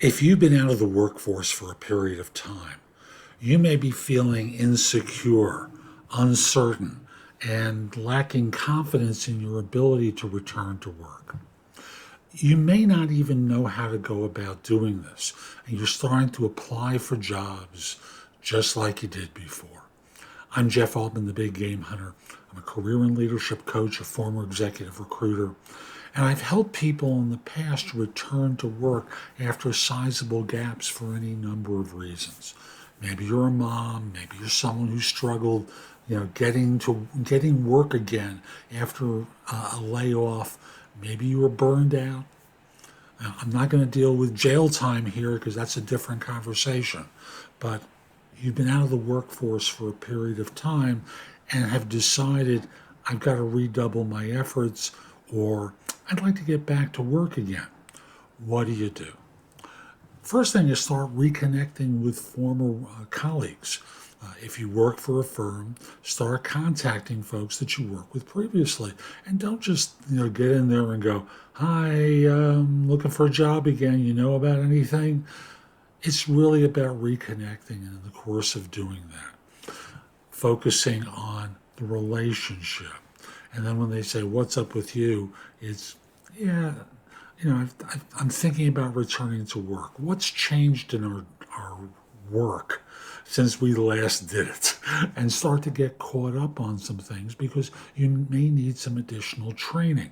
If you've been out of the workforce for a period of time, you may be feeling insecure, uncertain, and lacking confidence in your ability to return to work. You may not even know how to go about doing this, and you're starting to apply for jobs just like you did before. I'm Jeff Altman, the Big Game Hunter. I'm a career and leadership coach, a former executive recruiter, and I've helped people in the past return to work after sizable gaps for any number of reasons. Maybe you're a mom, maybe you're someone who struggled, getting work again after a layoff. Maybe you were burned out. Now, I'm not going to deal with jail time here because that's a different conversation. But you've been out of the workforce for a period of time and have decided I've got to redouble my efforts, or I'd like to get back to work again. What do? First thing is start reconnecting with former colleagues. If you work for a firm, start contacting folks that you worked with previously, and don't just get in there and go, "Hi, looking for a job again. You know about anything?" It's really about reconnecting, and in the course of doing that, focusing on the relationship. And then when they say, "What's up with you?" it's, yeah, I'm thinking about returning to work. What's changed in our work since we last did it? And start to get caught up on some things because you may need some additional training.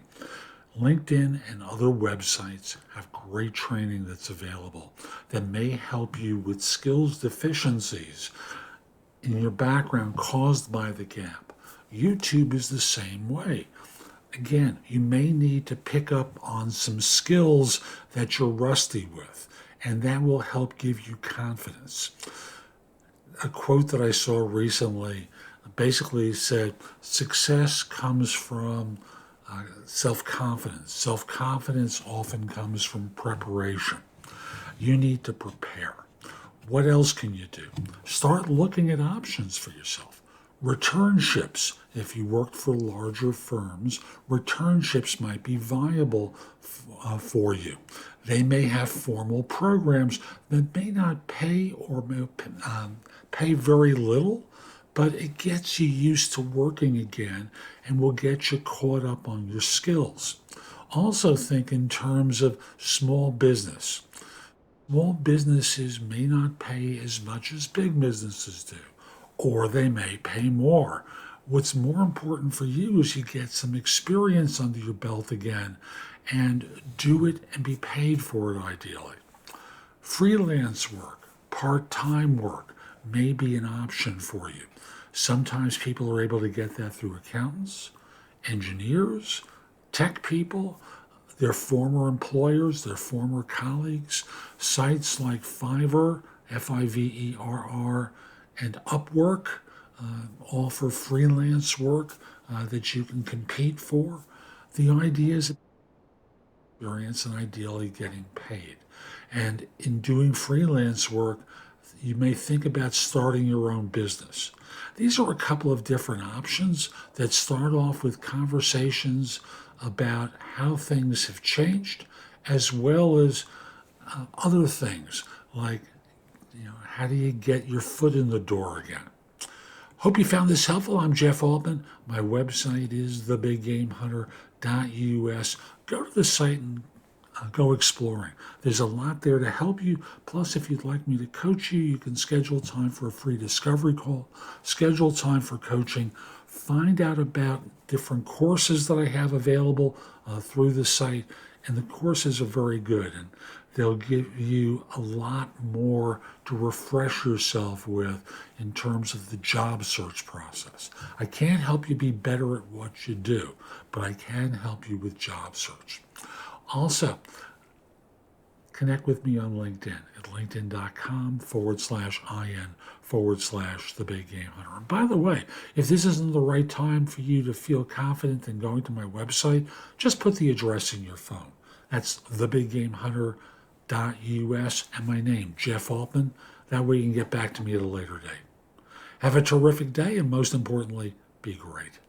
LinkedIn and other websites have great training that's available that may help you with skills deficiencies in your background caused by the gap. YouTube is the same way. Again, you may need to pick up on some skills that you're rusty with, and that will help give you confidence. A quote that I saw recently basically said, success comes from self-confidence. Self-confidence often comes from preparation. You need to prepare. What else can you do? Start looking at options for yourself. Returnships. If you worked for larger firms, returnships might be viable for you. They may have formal programs that may not pay or pay very little, but it gets you used to working again and will get you caught up on your skills. Also think in terms of small business. Small businesses may not pay as much as big businesses do, or they may pay more. What's more important for you is you get some experience under your belt again and do it and be paid for it ideally. Freelance work, part-time work may be an option for you. Sometimes people are able to get that through accountants, engineers, tech people, their former employers, their former colleagues. Sites like Fiverr, Fiverr, and Upwork offer freelance work that you can compete for. The idea is experience and ideally getting paid. And in doing freelance work, you may think about starting your own business. These are a couple of different options that start off with conversations about how things have changed, as well as other things like, how do you get your foot in the door again? Hope you found this helpful. I'm Jeff Altman. My website is thebiggamehunter.us. Go to the site and go exploring. There's a lot there to help you. Plus, if you'd like me to coach you, you can schedule time for a free discovery call, schedule time for coaching, find out about different courses that I have available through the site. And the courses are very good, and they'll give you a lot more to refresh yourself with in terms of the job search process. I can't help you be better at what you do, but I can help you with job search. Also, connect with me on LinkedIn at linkedin.com/IN/The Big Game Hunter. And by the way, if this isn't the right time for you to feel confident in going to my website, just put the address in your phone. That's thebiggamehunter.us and my name, Jeff Altman. That way you can get back to me at a later date. Have a terrific day, and most importantly, be great.